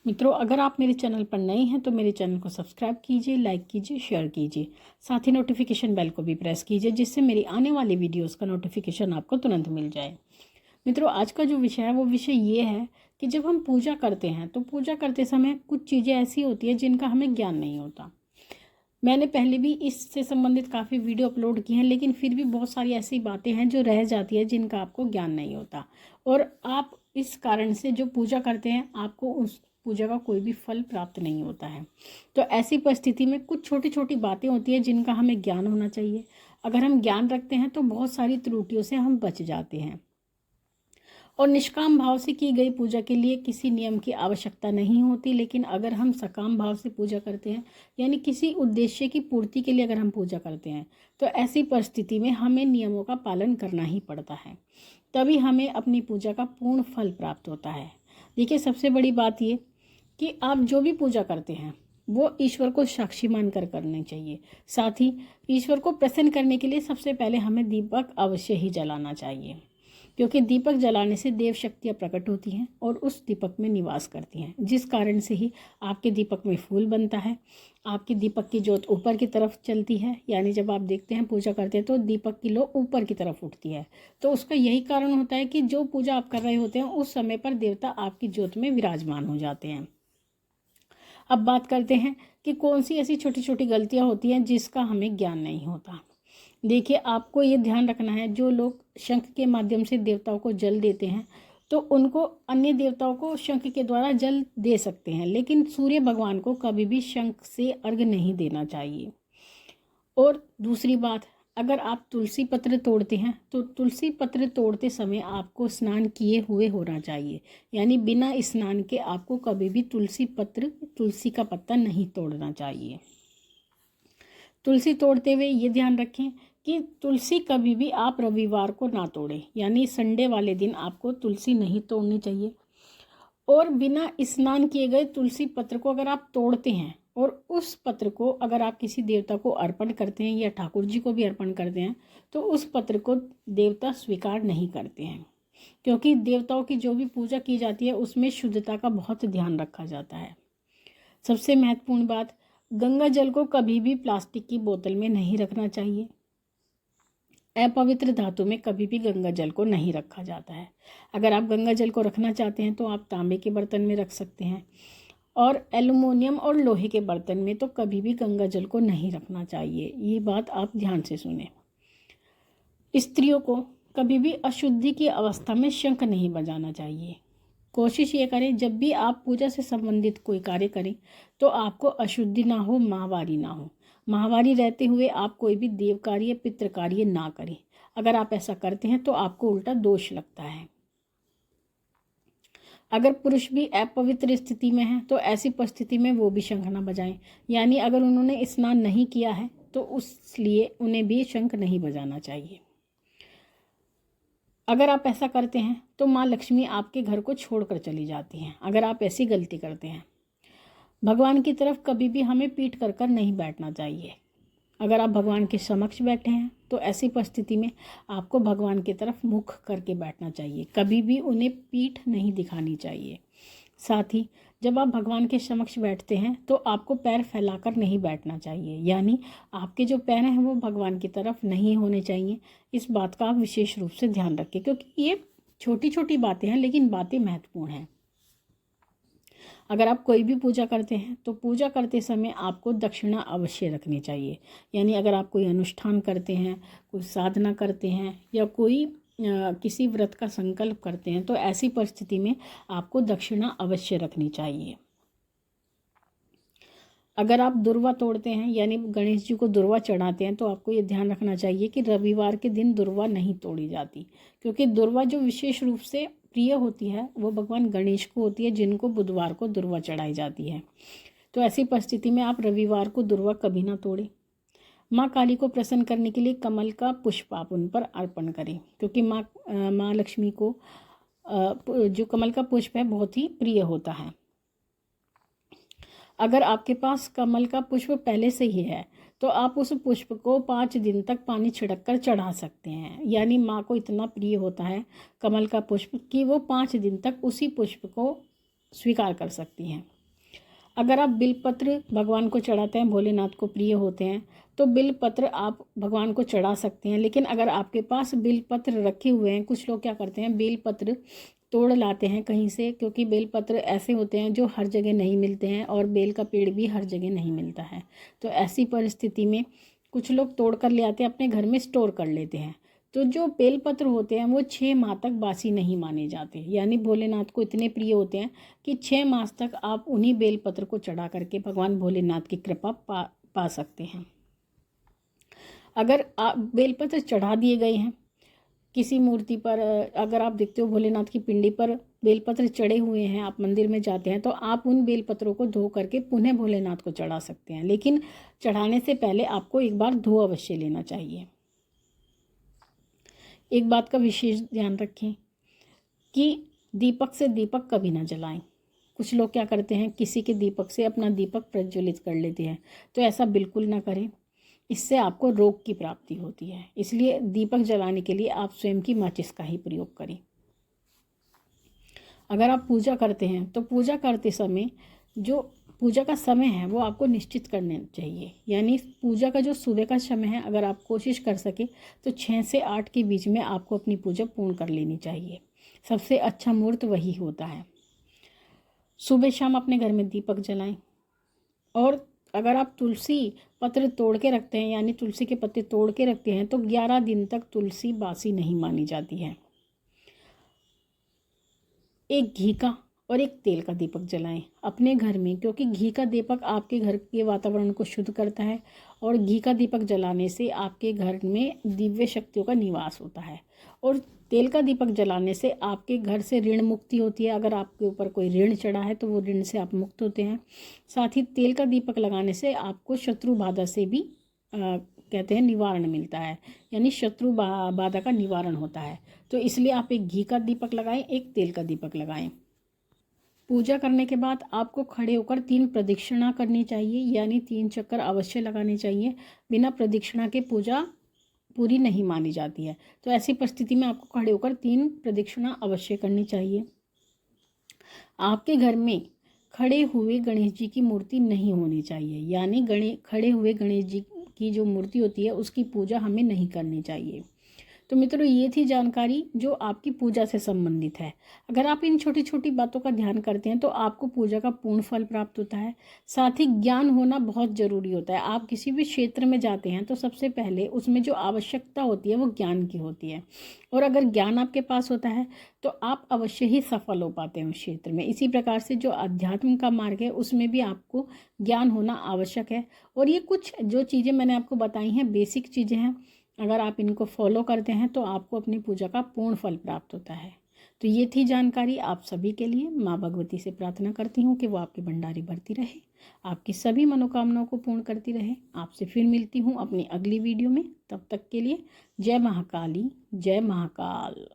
मित्रों, अगर आप मेरे चैनल पर नए हैं तो मेरे चैनल को सब्सक्राइब कीजिए, लाइक कीजिए, शेयर कीजिए। साथ ही नोटिफिकेशन बेल को भी प्रेस कीजिए, जिससे मेरी आने वाली वीडियोस का नोटिफिकेशन आपको तुरंत मिल जाए। मित्रों, आज का जो विषय है वो विषय ये है कि जब हम पूजा करते हैं तो पूजा करते समय कुछ चीज़ें ऐसी होती है जिनका हमें ज्ञान नहीं होता। मैंने पहले भी इससे संबंधित काफ़ी वीडियो अपलोड किए हैं, लेकिन फिर भी बहुत सारी ऐसी बातें हैं जो रह जाती है जिनका आपको ज्ञान नहीं होता, और आप इस कारण से जो पूजा करते हैं आपको उस पूजा का कोई भी फल प्राप्त नहीं होता है। तो ऐसी परिस्थिति में कुछ छोटी छोटी बातें होती हैं जिनका हमें ज्ञान होना चाहिए। अगर हम ज्ञान रखते हैं तो बहुत सारी त्रुटियों से हम बच जाते हैं। और निष्काम भाव से की गई पूजा के लिए किसी नियम की आवश्यकता नहीं होती, लेकिन अगर हम सकाम भाव से पूजा करते हैं, यानी किसी उद्देश्य की पूर्ति के लिए अगर हम पूजा करते हैं, तो ऐसी परिस्थिति में हमें नियमों का पालन करना ही पड़ता है। तभी हमें अपनी पूजा का पूर्ण फल प्राप्त होता है। देखिए, सबसे बड़ी बात ये कि आप जो भी पूजा करते हैं वो ईश्वर को साक्षी मानकर करनी चाहिए। साथ ही ईश्वर को प्रसन्न करने के लिए सबसे पहले हमें दीपक अवश्य ही जलाना चाहिए, क्योंकि दीपक जलाने से देव शक्तियाँ प्रकट होती हैं और उस दीपक में निवास करती हैं, जिस कारण से ही आपके दीपक में फूल बनता है। आपके दीपक की ज्योत ऊपर की तरफ चलती है, यानी जब आप देखते हैं पूजा करते हैं तो दीपक की लो ऊपर की तरफ उठती है। तो उसका यही कारण होता है कि जो पूजा आप कर रहे होते हैं उस समय पर देवता आपकी ज्योत में विराजमान हो जाते हैं। अब बात करते हैं कि कौन सी ऐसी छोटी छोटी गलतियां होती हैं जिसका हमें ज्ञान नहीं होता। देखिए, आपको ये ध्यान रखना है, जो लोग शंख के माध्यम से देवताओं को जल देते हैं तो उनको अन्य देवताओं को शंख के द्वारा जल दे सकते हैं, लेकिन सूर्य भगवान को कभी भी शंख से अर्घ्य नहीं देना चाहिए। और दूसरी बात, अगर आप तुलसी पत्र तोड़ते हैं तो तुलसी पत्र तोड़ते समय आपको स्नान किए हुए होना चाहिए, यानी बिना स्नान के आपको कभी भी तुलसी का पत्ता नहीं तोड़ना चाहिए। तुलसी तोड़ते हुए ये ध्यान रखें कि तुलसी कभी भी आप रविवार को ना तोड़ें, यानी संडे वाले दिन आपको तुलसी नहीं तोड़नी चाहिए। और बिना स्नान किए गए तुलसी पत्र को अगर आप तोड़ते हैं और उस पत्र को अगर आप किसी देवता को अर्पण करते हैं या ठाकुर जी को भी अर्पण करते हैं, तो उस पत्र को देवता स्वीकार नहीं करते हैं, क्योंकि देवताओं की जो भी पूजा की जाती है उसमें शुद्धता का बहुत ध्यान रखा जाता है। सबसे महत्वपूर्ण बात, गंगा जल को कभी भी प्लास्टिक की बोतल में नहीं रखना चाहिए। अपवित्र धातु में कभी भी गंगा जल को नहीं रखा जाता है। अगर आप गंगा जल को रखना चाहते हैं तो आप तांबे के बर्तन में रख सकते हैं, और एल्युमिनियम और लोहे के बर्तन में तो कभी भी गंगा जल को नहीं रखना चाहिए। ये बात आप ध्यान से सुने। स्त्रियों को कभी भी अशुद्धि की अवस्था में शंख नहीं बजाना चाहिए। कोशिश ये करें जब भी आप पूजा से संबंधित कोई कार्य करें तो आपको अशुद्धि ना हो, माहवारी ना हो। माहवारी रहते हुए आप कोई भी देव कार्य, पितृ कार्य ना करें। अगर आप ऐसा करते हैं तो आपको उल्टा दोष लगता है। अगर पुरुष भी अपवित्र स्थिति में है तो ऐसी परिस्थिति में वो भी शंख ना बजाएं, यानी अगर उन्होंने स्नान नहीं किया है तो उसलिए उन्हें भी शंख नहीं बजाना चाहिए। अगर आप ऐसा करते हैं तो माँ लक्ष्मी आपके घर को छोड़कर चली जाती हैं, अगर आप ऐसी गलती करते हैं। भगवान की तरफ कभी भी हमें पीठ कर कर नहीं बैठना चाहिए। अगर आप भगवान के समक्ष बैठे हैं तो ऐसी परिस्थिति में आपको भगवान की तरफ मुख करके बैठना चाहिए, कभी भी उन्हें पीठ नहीं दिखानी चाहिए। साथ ही जब आप भगवान के समक्ष बैठते हैं तो आपको पैर फैलाकर नहीं बैठना चाहिए, यानी आपके जो पैर हैं वो भगवान की तरफ नहीं होने चाहिए। इस बात का आप विशेष रूप से ध्यान रखें, क्योंकि ये छोटी छोटी बातें हैं लेकिन बातें महत्वपूर्ण हैं। अगर आप कोई भी पूजा करते हैं तो पूजा करते समय आपको दक्षिणा अवश्य रखनी चाहिए, यानी अगर आप कोई अनुष्ठान करते हैं, कोई साधना करते हैं या कोई किसी व्रत का संकल्प करते हैं तो ऐसी परिस्थिति में आपको दक्षिणा अवश्य रखनी चाहिए। अगर आप दुर्वा तोड़ते हैं, यानी गणेश जी को दुर्वा चढ़ाते हैं, तो आपको ये ध्यान रखना चाहिए कि रविवार के दिन दुर्वा नहीं तोड़ी जाती, क्योंकि दुर्वा जो विशेष रूप से प्रिय होती है वो भगवान गणेश को होती है, जिनको बुधवार को दुर्वा चढ़ाई जाती है। तो ऐसी परिस्थिति में आप रविवार को दुर्वा कभी ना तोड़ें। माँ काली को प्रसन्न करने के लिए कमल का पुष्प आप उन पर अर्पण करें, क्योंकि माँ लक्ष्मी को जो कमल का पुष्प है बहुत ही प्रिय होता है। अगर आपके पास कमल का पुष्प पहले से ही है तो आप उस पुष्प को 5 दिन तक पानी छिड़क कर चढ़ा सकते हैं, यानी माँ को इतना प्रिय होता है कमल का पुष्प कि वो 5 दिन तक उसी पुष्प को स्वीकार कर सकती हैं। अगर आप बिलपत्र भगवान को चढ़ाते हैं, भोलेनाथ को प्रिय होते हैं, तो बिलपत्र आप भगवान को चढ़ा सकते हैं। लेकिन अगर आपके पास बिलपत्र रखे हुए हैं, कुछ लोग क्या करते हैं बेलपत्र तोड़ लाते हैं कहीं से, क्योंकि बेलपत्र ऐसे होते हैं जो हर जगह नहीं मिलते हैं और बेल का पेड़ भी हर जगह नहीं मिलता है। तो ऐसी परिस्थिति में कुछ लोग तोड़ कर ले आते हैं, अपने घर में स्टोर कर लेते हैं। तो जो बेलपत्र होते हैं वो 6 माह तक बासी नहीं माने जाते, यानी भोलेनाथ को इतने प्रिय होते हैं कि 6 मास तक आप उन्हीं बेलपत्र को चढ़ा करके भगवान भोलेनाथ की कृपा पा सकते हैं। अगर आप बेलपत्र चढ़ा दिए गए हैं किसी मूर्ति पर, अगर आप देखते हो भोलेनाथ की पिंडी पर बेलपत्र चढ़े हुए हैं, आप मंदिर में जाते हैं, तो आप उन बेलपत्रों को धो करके पुनः भोलेनाथ को चढ़ा सकते हैं। लेकिन चढ़ाने से पहले आपको एक बार धो अवश्य लेना चाहिए। एक बात का विशेष ध्यान रखें कि दीपक से दीपक कभी ना जलाएं। कुछ लोग क्या करते हैं, किसी के दीपक से अपना दीपक प्रज्वलित कर लेते हैं, तो ऐसा बिल्कुल ना करें, इससे आपको रोग की प्राप्ति होती है। इसलिए दीपक जलाने के लिए आप स्वयं की माचिस का ही प्रयोग करें। अगर आप पूजा करते हैं तो पूजा करते समय जो पूजा का समय है वो आपको निश्चित करना चाहिए, यानी पूजा का जो सुबह का समय है अगर आप कोशिश कर सके तो 6 से 8 के बीच में आपको अपनी पूजा पूर्ण कर लेनी चाहिए। सबसे अच्छा मुहूर्त वही होता है। सुबह शाम अपने घर में दीपक जलाएं। और अगर आप तुलसी पत्र तोड़ के रखते हैं, यानी तुलसी के पत्ते तोड़ के रखते हैं, तो 11 दिन तक तुलसी बासी नहीं मानी जाती है। एक घी का और एक तेल का दीपक जलाएं अपने घर में, क्योंकि घी का दीपक आपके घर के वातावरण को शुद्ध करता है और घी का दीपक जलाने से आपके घर में दिव्य शक्तियों का निवास होता है। और तेल का दीपक जलाने से आपके घर से ऋण मुक्ति होती है। अगर आपके ऊपर कोई ऋण चढ़ा है तो वो ऋण से आप मुक्त होते हैं। साथ ही तेल का दीपक लगाने से आपको शत्रु बाधा से भी कहते हैं निवारण मिलता है, यानी शत्रु बाधा का निवारण होता है। तो इसलिए आप एक घी का दीपक लगाएं, एक तेल का दीपक लगाएं। पूजा करने के बाद आपको खड़े होकर 3 प्रदक्षिणा करनी चाहिए, यानी 3 चक्कर अवश्य लगाने चाहिए। बिना प्रदक्षिणा के पूजा पूरी नहीं मानी जाती है। तो ऐसी परिस्थिति में आपको खड़े होकर 3 प्रदक्षिणा अवश्य करनी चाहिए। आपके घर में खड़े हुए गणेश जी की मूर्ति नहीं होनी चाहिए, यानी खड़े हुए गणेश जी की जो मूर्ति होती है उसकी पूजा हमें नहीं करनी चाहिए। तो मित्रों, ये थी जानकारी जो आपकी पूजा से संबंधित है। अगर आप इन छोटी छोटी बातों का ध्यान करते हैं तो आपको पूजा का पूर्ण फल प्राप्त होता है। साथ ही ज्ञान होना बहुत ज़रूरी होता है। आप किसी भी क्षेत्र में जाते हैं तो सबसे पहले उसमें जो आवश्यकता होती है वो ज्ञान की होती है, और अगर ज्ञान आपके पास होता है तो आप अवश्य ही सफल हो पाते हैं उस क्षेत्र में। इसी प्रकार से जो अध्यात्म का मार्ग है उसमें भी आपको ज्ञान होना आवश्यक है। और ये कुछ जो चीज़ें मैंने आपको बताई हैं बेसिक चीज़ें हैं, अगर आप इनको फॉलो करते हैं तो आपको अपनी पूजा का पूर्ण फल प्राप्त होता है। तो ये थी जानकारी आप सभी के लिए। माँ भगवती से प्रार्थना करती हूँ कि वो आपकी भंडारी भरती रहे, आपकी सभी मनोकामनाओं को पूर्ण करती रहे। आपसे फिर मिलती हूँ अपनी अगली वीडियो में। तब तक के लिए जय महाकाली, जय महाकाल।